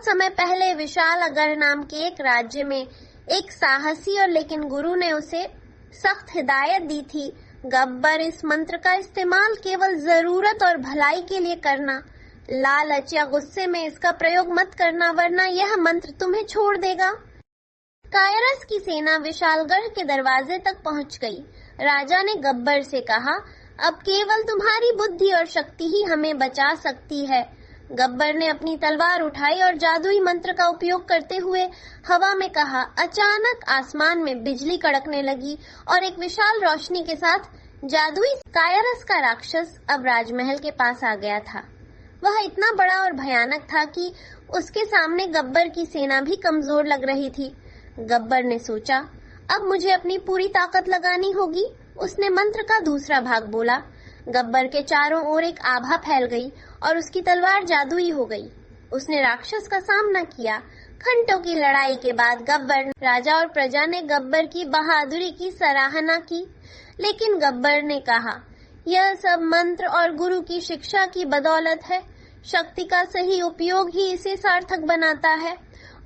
बहुत समय पहले विशालगढ़ नाम के एक राज्य में एक साहसी और लेकिन गुरु ने उसे सख्त हिदायत दी थी, गब्बर, इस मंत्र का इस्तेमाल केवल जरूरत और भलाई के लिए करना। लालच या गुस्से में इसका प्रयोग मत करना, वरना यह मंत्र तुम्हें छोड़ देगा। कायरस की सेना विशालगढ़ के दरवाजे तक पहुंच गई। राजा ने गब्बर से कहा, अब केवल तुम्हारी बुद्धि और शक्ति ही हमें बचा सकती है। गब्बर ने अपनी तलवार उठाई और जादुई मंत्र का उपयोग करते हुए हवा में कहा। अचानक आसमान में बिजली कड़कने लगी और एक विशाल रोशनी के साथ जादुई कायरस का राक्षस अब राजमहल के पास आ गया था। वह इतना बड़ा और भयानक था कि उसके सामने गब्बर की सेना भी कमजोर लग रही थी। गब्बर ने सोचा, अब मुझे अपनी पूरी ताकत लगानी होगी। उसने मंत्र का दूसरा भाग बोला। गब्बर के चारों ओर एक आभा फैल गई और उसकी तलवार जादुई हो गई। उसने राक्षस का सामना किया। घंटों की लड़ाई के बाद गब्बर, राजा और प्रजा ने गब्बर की बहादुरी की सराहना की, लेकिन गब्बर ने कहा, यह सब मंत्र और गुरु की शिक्षा की बदौलत है। शक्ति का सही उपयोग ही इसे सार्थक बनाता है।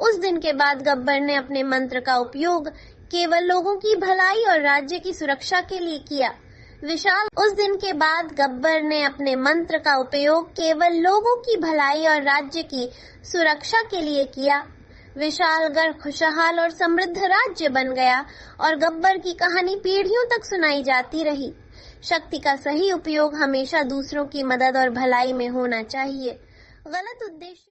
उस दिन के बाद गब्बर ने अपने मंत्र का उपयोग केवल लोगों की भलाई और राज्य की सुरक्षा के लिए किया। उस दिन के बाद गब्बर ने अपने मंत्र का उपयोग केवल लोगों की भलाई और राज्य की सुरक्षा के लिए किया। विशालगढ़ खुशहाल और समृद्ध राज्य बन गया और गब्बर की कहानी पीढ़ियों तक सुनाई जाती रही। शक्ति का सही उपयोग हमेशा दूसरों की मदद और भलाई में होना चाहिए, गलत उद्देश्य